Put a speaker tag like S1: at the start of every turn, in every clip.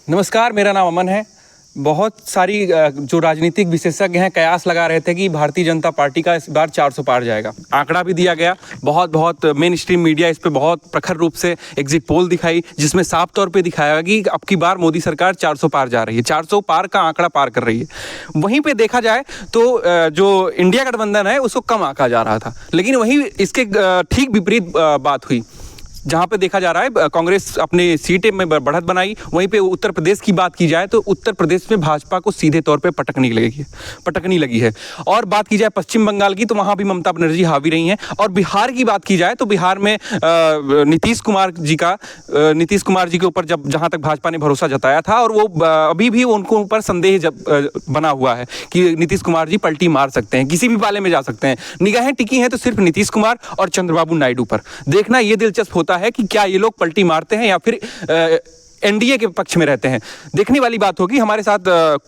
S1: नमस्कार, मेरा नाम अमन है। बहुत सारी जो राजनीतिक विशेषज्ञ हैं कयास लगा रहे थे कि भारतीय जनता पार्टी का इस बार 400 पार जाएगा। आंकड़ा भी दिया गया, बहुत मेन स्ट्रीम मीडिया इस पे बहुत प्रखर रूप से एग्जिट पोल दिखाई, जिसमें साफ तौर पे दिखाया कि अब की बार मोदी सरकार 400 पार जा रही है, 400 पार का आंकड़ा पार कर रही है। वहीं पे देखा जाए तो जो इंडिया गठबंधन है उसको कम आंका जा रहा था, लेकिन वहीं इसके ठीक विपरीत बात हुई। जहां पे देखा जा रहा है कांग्रेस अपने सीटें में बढ़त बनाई, वहीं पे उत्तर प्रदेश की बात की जाए तो उत्तर प्रदेश में भाजपा को सीधे तौर पे पटकनी लगी है। और बात की जाए पश्चिम बंगाल की तो वहां भी ममता बनर्जी हावी रही हैं। और बिहार की बात की जाए तो बिहार में नीतीश कुमार जी के ऊपर जहां तक भाजपा ने भरोसा जताया था, और वो अभी भी उनको ऊपर संदेह बना हुआ है कि नीतीश कुमार जी पलटी मार सकते हैं, किसी भी पाले में जा सकते हैं। निगाहें टिकी हैं तो सिर्फ नीतीश कुमार और चंद्रबाबू नायडू पर। देखना ये दिलचस्प होता है कि क्या ये लोग पलटी मारते हैं या फिर एनडीए के पक्ष में रहते हैं। देखने वाली बात होगी। हमारे साथ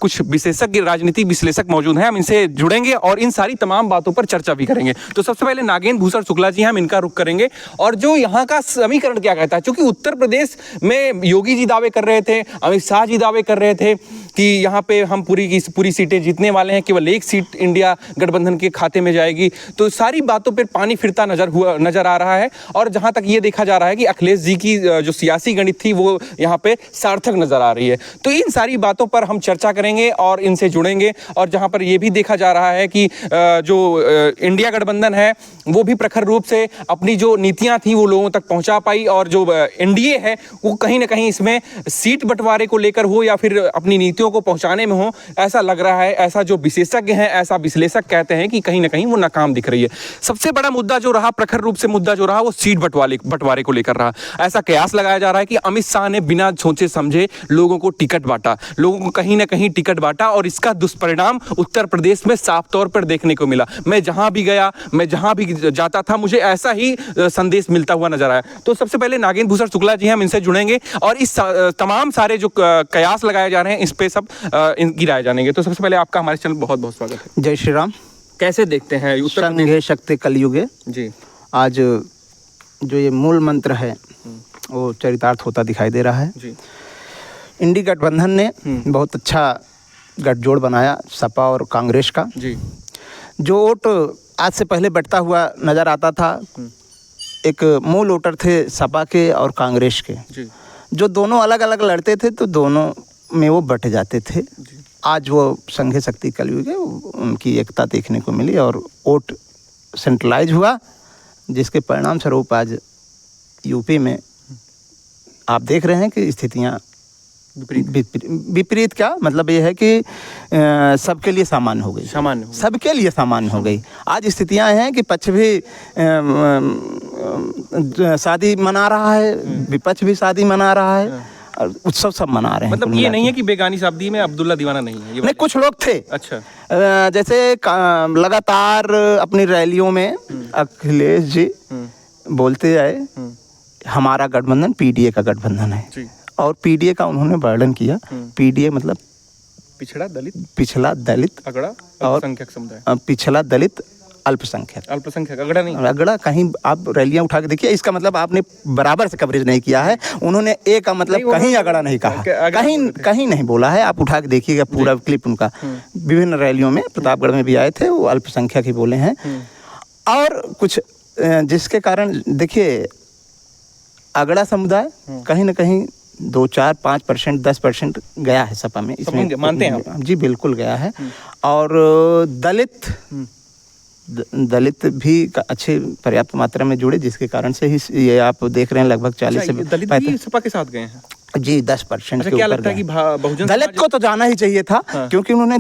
S1: कुछ विशेषज्ञ राजनीतिक विश्लेषक मौजूद हैं, हम इनसे जुड़ेंगे और इन सारी तमाम बातों पर चर्चा भी करेंगे। तो सबसे पहले नागेंद्र भूषण शुक्ला जी, हम इनका रुख करेंगे और जो यहाँ का समीकरण क्या कहता है। क्योंकि उत्तर प्रदेश में योगी जी दावे कर रहे थे, अमित शाह जी दावे कर रहे थे कि यहाँ पे हम पूरी की पूरी सीटें जीतने वाले हैं, केवल एक सीट इंडिया गठबंधन के खाते में जाएगी। तो सारी बातों पर पानी फिरता नजर आ रहा है। और जहाँ तक ये देखा जा रहा है कि अखिलेश जी की जो सियासी गणित थी वो यहाँ पे सार्थक नजर आ रही है। तो इन सारी बातों पर हम चर्चा करेंगे और इनसे जुड़ेंगे। और जहां पर यह भी देखा जा रहा है कि जो इंडिया गठबंधन है वो भी प्रखर रूप से अपनी जो नीतियां थी वो लोगों तक पहुंचा पाई, और जो एनडीए है वो कहीं ना कहीं इसमें सीट बंटवारे को लेकर हो या फिर अपनी नीतियों को पहुंचाने में हो, ऐसा लग रहा है। ऐसा जो विशेषज्ञ हैं, ऐसा विश्लेषक कहते हैं कि कहीं ना कहीं वो नाकाम दिख रही है। सबसे बड़ा मुद्दा जो रहा, प्रखर रूप से मुद्दा जो रहा, वो सीट बंटवारे को लेकर रहा। ऐसा कयास लगाया जा रहा है कि अमित शाह ने बिना सोचे समझे लोगों को टिकट बांटा, लोगों को कहीं ना कहीं टिकट बांटा, और इसका दुष्परिणाम उत्तर प्रदेश में साफ तौर पर देखने को मिला। मैं जहां भी गया, मैं जहां भी जाता था, मुझे ऐसा ही संदेश मिलता हुआ नजर आया। तो सबसे पहले नागेंद्र भूषण शुक्ला जी, हम इनसे जुड़ेंगे और इस तमाम सारे जो कयास लगाए जा रहे हैं इस पे सब इनकी राय जानेंगे। तो सबसे पहले आपका हमारे चैनल बहुत बहुत स्वागत है।
S2: जय श्री राम।
S1: कैसे देखते हैं उत्तर
S2: संघे शक्ति कलयुगे
S1: जी,
S2: आज जो ये मूल मंत्र है वो चरितार्थ होता दिखाई दे रहा है
S1: जी।
S2: इंडी गठबंधन ने बहुत अच्छा गठजोड़ बनाया, सपा और कांग्रेस का
S1: जी।
S2: जो वोट आज से पहले बढ़ता हुआ नज़र आता था, एक मूल वोटर थे सपा के और कांग्रेस के
S1: जी।
S2: जो दोनों अलग अलग लड़ते थे तो दोनों में वो बट जाते थे। आज वो संघे शक्ति कलयुग है, उनकी एकता देखने को मिली और वोट सेंट्रलाइज हुआ, जिसके परिणाम स्वरूप आज यूपी में आप देख रहे हैं कि स्थितियां विपरीत क्या मतलब ये है कि सबके लिए सामान्य हो गई, सबके लिए सामान्य हो गई। आज स्थितियां हैं कि पक्ष भी शादी मना रहा है, विपक्ष भी शादी मना रहा है और उत्सव सब मना रहे हैं।
S1: मतलब ये नहीं है कि बेगानी शादी में अब्दुल्ला दीवाना नहीं है,
S2: नहीं, कुछ लोग थे।
S1: अच्छा।
S2: जैसे लगातार अपनी रैलियों में अखिलेश जी बोलते आए हमारा गठबंधन पीडीए का गठबंधन है जी। और पीडीए का उन्होंने वर्णन किया। पीडीए मतलब पिछड़ा दलित
S1: अगड़ा
S2: और
S1: अल्पसंख्यक समुदाय,
S2: पिछड़ा दलित अल्पसंख्यक, अगड़ा नहीं, अगड़ा कहीं आप रैलियां उठा के देखिए, इसका मतलब आपने बराबर से कवरेज नहीं किया है। उन्होंने ए का मतलब कहीं अगड़ा नहीं कहा, कहीं नहीं बोला है। आप उठा के देखिएगा पूरा क्लिप उनका, विभिन्न रैलियों में प्रतापगढ़ में भी आए थे, वो अल्पसंख्यक ही बोले हैं। और कुछ जिसके कारण देखिए अगड़ा समुदाय कहीं ना कहीं 2-4-5%, 10% गया है सपा में, इसमें
S1: मानते हैं
S2: जी, बिल्कुल गया है। और दलित भी अच्छे पर्याप्त मात्रा में जुड़े, जिसके कारण से ही ये आप देख रहे हैं लगभग 40 से
S1: दलित भी सपा के साथ गए हैं
S2: जी, 10% के
S1: क्या
S2: ऊपर
S1: लगता है कि बहुजन
S2: दलित को तो जाना ही चाहिए था। हाँ। क्योंकि उन्होंने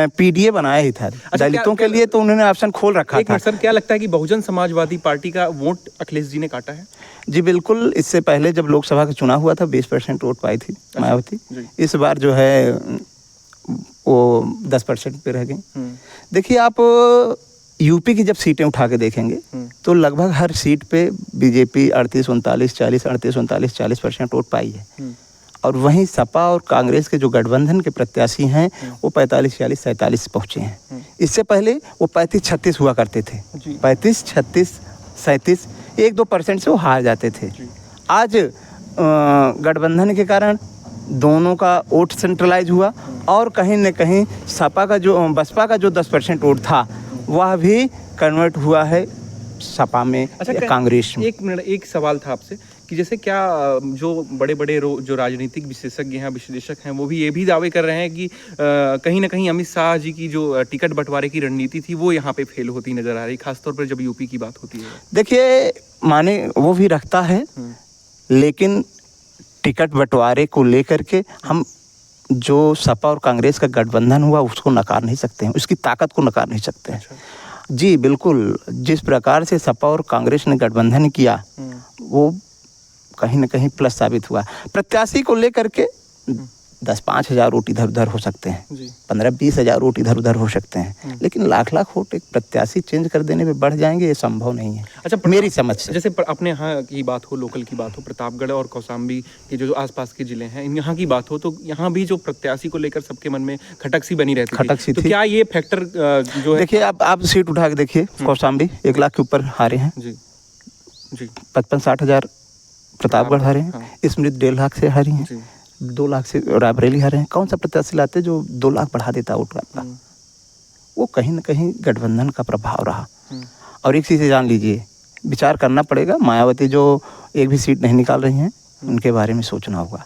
S2: पीडीए बनाया ही था। दलितों के लिए तो उन्होंने ऑप्शन खोल रखा था।
S1: सर, क्या लगता है कि बहुजन समाजवादी पार्टी का वोट अखिलेश जी ने काटा है?
S2: जी बिल्कुल। इससे पहले जब लोकसभा का चुनाव हुआ था 20% वोट पाई थी मायावती। इस बार जो है वो 10% पे रह गई। देखिए आप यूपी की जब सीटें उठा के देखेंगे तो लगभग हर सीट पे बीजेपी 38-39-40 वोट पाई है। और वहीं सपा और कांग्रेस के जो गठबंधन के प्रत्याशी हैं वो 45-46-47 पहुंचे हैं। इससे पहले वो 35-36 हुआ करते थे, 35-36-37, 1-2% से वो हार जाते थे। आज गठबंधन के कारण दोनों का वोट सेंट्रलाइज हुआ और कहीं न कहीं बसपा का जो 10% वोट था वह भी कन्वर्ट हुआ है सपा में या कांग्रेस में।
S1: एक मिनट, एक सवाल था आपसे कि जैसे क्या जो बड़े बड़े जो राजनीतिक विशेषज्ञ हैं, विश्लेषक हैं, वो भी ये भी दावे कर रहे हैं कि कहीं ना कहीं अमित शाह जी की जो टिकट बंटवारे की रणनीति थी वो यहाँ पे फेल होती नजर आ रही, खासतौर पर जब यूपी की बात होती है।
S2: देखिए, माने वो भी रखता है, लेकिन टिकट बंटवारे को लेकर के हम जो सपा और कांग्रेस का गठबंधन हुआ उसको नकार नहीं सकते हैं, उसकी ताकत को नकार नहीं सकते हैं। जी बिल्कुल, जिस प्रकार से सपा और कांग्रेस ने गठबंधन किया वो कहीं ना कहीं प्लस साबित हुआ। प्रत्याशी को लेकर के 10-5 हज़ार वोट इधर उधर हो सकते हैं, 15-20 हज़ार वोट इधर उधर हो सकते हैं, लेकिन लाख वोट एक प्रत्याशी चेंज कर देने में बढ़ जाएंगे, ये संभव नहीं है। अच्छा, मेरी समझ से।
S1: जैसे अपने यहाँ की बात हो, लोकल की बात हो, प्रतापगढ़ और कौशाम्बी के जो आसपास के जिले हैं, यहाँ की बात हो, तो यहाँ भी जो प्रत्याशी को लेकर सबके मन में खटक सी बनी रहती
S2: खटक सी
S1: थी।
S2: थी।
S1: क्या ये फैक्टर जो है,
S2: देखिए आप सीट उठा के देखिए, कौशाम्बी 1 लाख के ऊपर हारे हैं
S1: जी जी,
S2: 55-60 हज़ार प्रतापगढ़ हारे हैं, स्मृति 1.5 लाख से हारी हैं, 2 लाख से रायबरेली हारे हैं। कौन सा प्रत्याशी लाते जो 2 लाख बढ़ा देता वोट का? वो कहीं ना कहीं गठबंधन का प्रभाव रहा। और एक चीज़ जान लीजिए, विचार करना पड़ेगा, मायावती जो एक भी सीट नहीं निकाल रही हैं उनके बारे में सोचना होगा।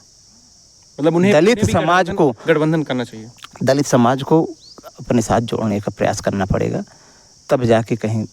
S1: मतलब उन्हें
S2: दलित समाज को
S1: गठबंधन करना चाहिए,
S2: दलित समाज को अपने साथ जोड़ने का प्रयास करना पड़ेगा, तब जाके कहीं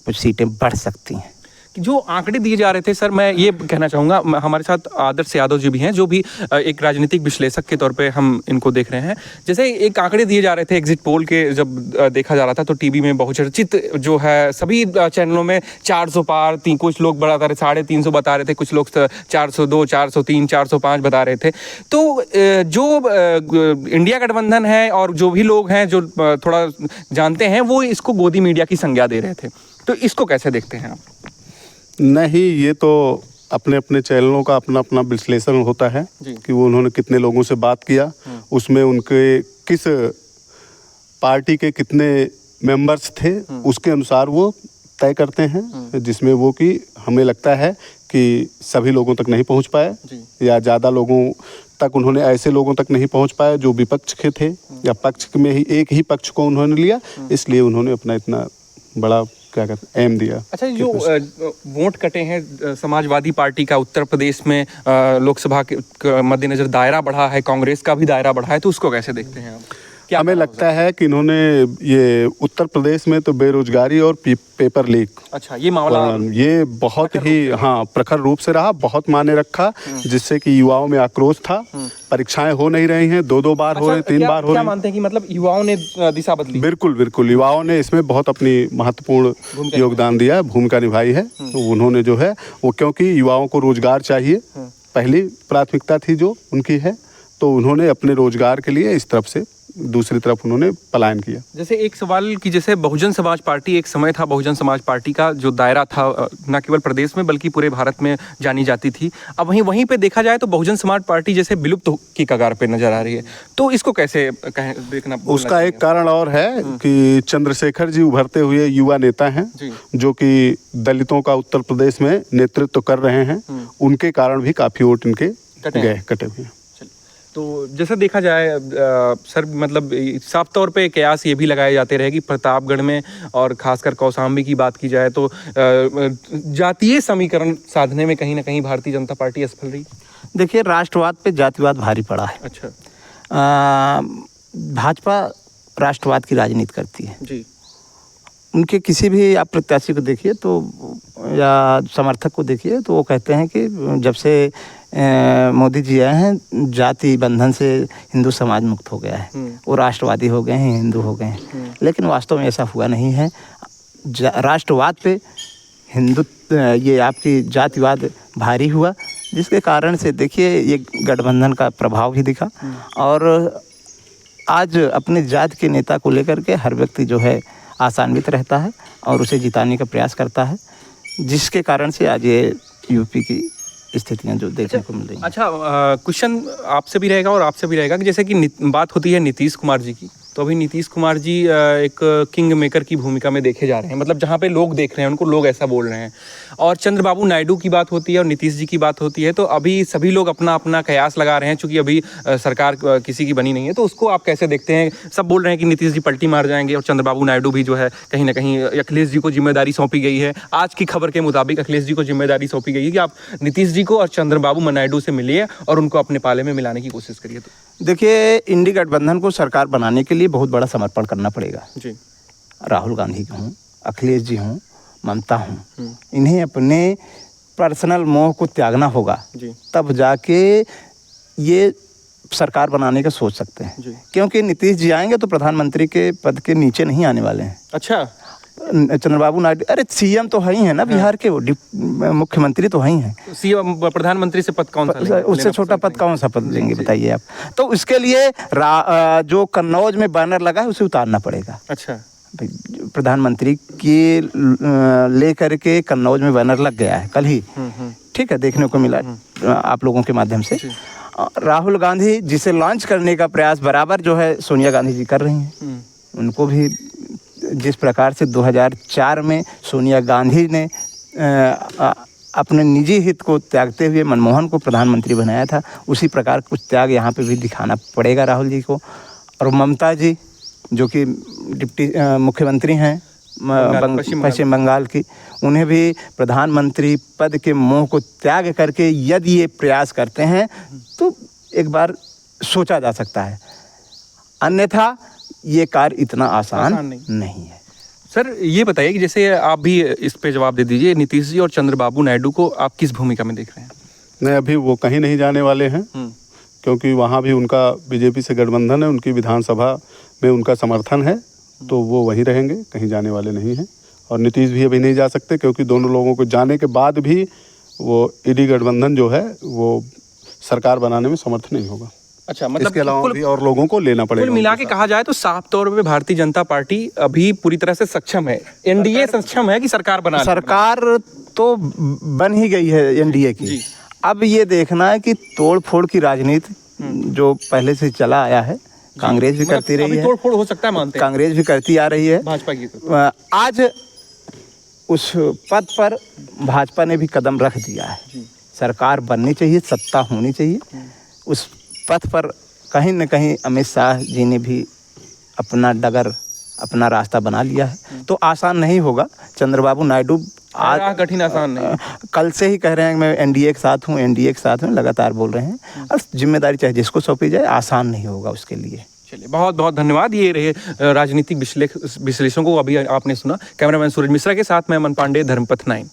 S2: कुछ सीटें बढ़ सकती हैं।
S1: कि जो आंकड़े दिए जा रहे थे सर, मैं ये कहना चाहूँगा, हमारे साथ आदर्श यादव जी भी हैं जो भी एक राजनीतिक विश्लेषक के तौर पे हम इनको देख रहे हैं। जैसे एक आंकड़े दिए जा रहे थे एग्जिट पोल के, जब देखा जा रहा था तो टीवी में बहुचर्चित जो है सभी चैनलों में 400 पार, कुछ लोग बता रहे 350 बता रहे थे, कुछ लोग 402, 403, 405 बता रहे थे। तो जो इंडिया गठबंधन है और जो भी लोग हैं जो थोड़ा जानते हैं वो इसको गोदी मीडिया की संज्ञा दे रहे थे, तो इसको कैसे देखते हैं आप?
S3: नहीं, ये तो अपने अपने चैनलों का अपना अपना विश्लेषण होता है कि वो उन्होंने कितने लोगों से बात किया, उसमें उनके किस पार्टी के कितने मेंबर्स थे, उसके अनुसार वो तय करते हैं, जिसमें वो कि हमें लगता है कि सभी लोगों तक नहीं पहुंच पाए या ज़्यादा लोगों तक उन्होंने ऐसे लोगों तक नहीं पहुंच पाए जो विपक्ष के थे या पक्ष में ही एक ही पक्ष को उन्होंने लिया, इसलिए उन्होंने अपना इतना बड़ा क्या कहते हैं एम दिया।
S1: अच्छा, जो वोट कटे हैं समाजवादी पार्टी का उत्तर प्रदेश में लोकसभा के मद्देनजर दायरा बढ़ा है, कांग्रेस का भी दायरा बढ़ा है, तो उसको कैसे देखते हैं आप?
S3: हमें लगता है कि इन्होंने ये उत्तर प्रदेश में तो बेरोजगारी और पेपर लीक,
S1: अच्छा ये मामला
S3: ये बहुत ही प्रखर रूप से रहा, बहुत मायने रखा, जिससे कि युवाओं में आक्रोश था। परीक्षाएं हो नहीं रही हैं, 2 बार हो रही, 3 बार हो रही।
S1: क्या मानते हैं कि मतलब युवाओं ने दिशा बदली?
S3: बिल्कुल बिल्कुल, युवाओं ने इसमें बहुत अपनी महत्वपूर्ण योगदान दिया, भूमिका निभाई है। तो उन्होंने जो है वो, क्योंकि युवाओं को रोजगार चाहिए, पहली प्राथमिकता थी जो उनकी है, तो उन्होंने अपने रोजगार के लिए इस तरफ से दूसरी तरफ उन्होंने पलायन किया।
S1: जैसे एक सवाल कि जैसे बहुजन समाज पार्टी एक समय था, बहुजन समाज पार्टी का जो दायरा था न केवल प्रदेश में बल्कि पूरे भारत में जानी जाती थी, अब वहीं पे देखा जाए तो बहुजन समाज पार्टी जैसे विलुप्त की कगार पे नजर आ रही है, तो इसको कैसे देखना?
S3: उसका एक कारण और है कि चंद्रशेखर जी उभरते हुए युवा नेता हैं जो कि दलितों का उत्तर प्रदेश में नेतृत्व कर रहे हैं, उनके कारण भी काफी वोट इनके कटे हुए हैं।
S1: तो जैसे देखा जाए सर, मतलब साफ तौर पे कयास ये भी लगाए जाते रहे कि प्रतापगढ़ में और खासकर कौशाम्बी की बात की जाए तो जातीय समीकरण साधने में कहीं ना कहीं भारतीय जनता पार्टी असफल रही।
S2: देखिए, राष्ट्रवाद पे जातिवाद भारी पड़ा है।
S1: अच्छा,
S2: भाजपा राष्ट्रवाद की राजनीति करती है
S1: जी।
S2: उनके किसी भी आप प्रत्याशी को देखिए तो या समर्थक को देखिए तो वो कहते हैं कि जब से मोदी जी आए हैं जाति बंधन से हिंदू समाज मुक्त हो गया है, वो राष्ट्रवादी हो गए हैं, हिंदू हो गए हैं। लेकिन वास्तव में ऐसा हुआ नहीं है। राष्ट्रवाद पे हिंदुत्व, ये आपकी जातिवाद भारी हुआ, जिसके कारण से देखिए ये गठबंधन का प्रभाव भी दिखा। और आज अपने जाति के नेता को लेकर के हर व्यक्ति जो है आसान्वित रहता है और उसे जिताने का प्रयास करता है, जिसके कारण से आज ये यूपी की स्थितियां जो देखने को मिल रही हैं।
S1: अच्छा, क्वेश्चन आपसे भी रहेगा और आपसे भी रहेगा कि जैसे कि बात होती है नीतीश कुमार जी की, तो अभी नीतीश कुमार जी एक किंग मेकर की भूमिका में देखे जा रहे हैं, मतलब जहाँ पे लोग देख रहे हैं उनको लोग ऐसा बोल रहे हैं। और चंद्रबाबू नायडू की बात होती है और नीतीश जी की बात होती है, तो अभी सभी लोग अपना अपना कयास लगा रहे हैं, चूंकि अभी सरकार किसी की बनी नहीं है। तो उसको आप कैसे देखते हैं? सब बोल रहे हैं कि नीतीश जी पलटी मार जाएंगे और चंद्रबाबू नायडू भी जो है कहीं ना कहीं अखिलेश जी को जिम्मेदारी सौंपी गई है। आज की खबर के मुताबिक अखिलेश जी को जिम्मेदारी सौंपी गई है कि आप नीतीश जी को और चंद्रबाबू नायडू से मिलिए और उनको अपने पाले में मिलाने की कोशिश करिए। तो
S2: देखिए, इंडी गठबंधन को सरकार बनाने के लिए बहुत बड़ा समर्पण करना पड़ेगा
S1: जी।
S2: राहुल गांधी का हूँ, अखिलेश जी हूँ, ममता हूँ, इन्हें अपने पर्सनल मोह को त्यागना होगा
S1: जी।
S2: तब जाके ये सरकार बनाने का सोच सकते हैं
S1: जी।
S2: क्योंकि नीतीश जी आएंगे तो प्रधानमंत्री के पद के नीचे नहीं आने वाले हैं।
S1: अच्छा,
S2: चंद्रबाबू नायडू अरे सीएम तो है ही है ना बिहार के, वो मुख्यमंत्री तो है ही हैं।
S1: सीएम प्रधानमंत्री से पद कौन सा
S2: उससे छोटा पद कौन सा पद लेंगे बताइए आप? तो इसके लिए जो कन्नौज में बैनर लगा है उसे उतारना पड़ेगा।
S1: अच्छा,
S2: प्रधानमंत्री की लेकर के कन्नौज में बैनर लग गया है कल ही, ठीक है, देखने को मिला आप लोगों के माध्यम से। राहुल गांधी जिसे लॉन्च करने का प्रयास बराबर जो है सोनिया गांधी जी कर रही हैं। उनको भी जिस प्रकार से 2004 में सोनिया गांधी ने अपने निजी हित को त्यागते हुए मनमोहन को प्रधानमंत्री बनाया था, उसी प्रकार कुछ त्याग यहाँ पे भी दिखाना पड़ेगा राहुल जी को। और ममता जी जो कि डिप्टी मुख्यमंत्री हैं पश्चिम बंगाल की, उन्हें भी प्रधानमंत्री पद के मोह को त्याग करके यदि ये प्रयास करते हैं तो एक बार सोचा जा सकता है, अन्यथा ये कार्य इतना आसान नहीं है।
S1: सर ये बताइए कि जैसे आप भी इस पे जवाब दे दीजिए, नीतीश जी और चंद्रबाबू नायडू को आप किस भूमिका में देख रहे हैं?
S3: नहीं, अभी वो कहीं नहीं जाने वाले हैं क्योंकि वहाँ भी उनका बीजेपी से गठबंधन है, उनकी विधानसभा में उनका समर्थन है, तो वो वहीं रहेंगे, कहीं जाने वाले नहीं हैं। और नीतीश भी अभी नहीं जा सकते क्योंकि दोनों लोगों को जाने के बाद भी वो ईडी गठबंधन जो है वो सरकार बनाने में समर्थ नहीं होगा।
S1: अच्छा, मतलब
S3: इसके अलावा भी और लोगों को लेना पड़ेगा।
S1: कुल मिला के कहा जाए तो साफ तौर पे भारतीय जनता पार्टी अभी पूरी तरह से सक्षम है, एनडीए सक्षम है कि सरकार बना।
S2: सरकार तो बन ही गई है एनडीए की। अब ये देखना है कि तोड़ फोड़ की राजनीति जो पहले से चला आया है, कांग्रेस भी करती रही है,
S1: तोड़ फोड़ हो सकता है मानते हैं,
S2: कांग्रेस भी करती आ रही है
S1: भाजपा की।
S2: आज उस पद पर भाजपा ने भी कदम रख दिया है। सरकार बननी चाहिए, सत्ता होनी चाहिए, उस पथ पर कहीं न कहीं अमित शाह जी ने भी अपना डगर, अपना रास्ता बना लिया है। तो आसान नहीं होगा। चंद्रबाबू नायडू आज
S1: कठिन आसान नहीं,
S2: कल से ही कह रहे हैं मैं एनडीए के साथ हूँ, एनडीए के साथ हूँ, लगातार बोल रहे हैं। और जिम्मेदारी चाहे जिसको सौंपी जाए, आसान नहीं होगा उसके लिए।
S1: चलिए, बहुत बहुत धन्यवाद। ये रहे राजनीतिक विश्लेषकों को अभी आपने सुना। कैमरामैन सूरज मिश्रा के साथ मैं अमन पांडे, धर्मपथ 9।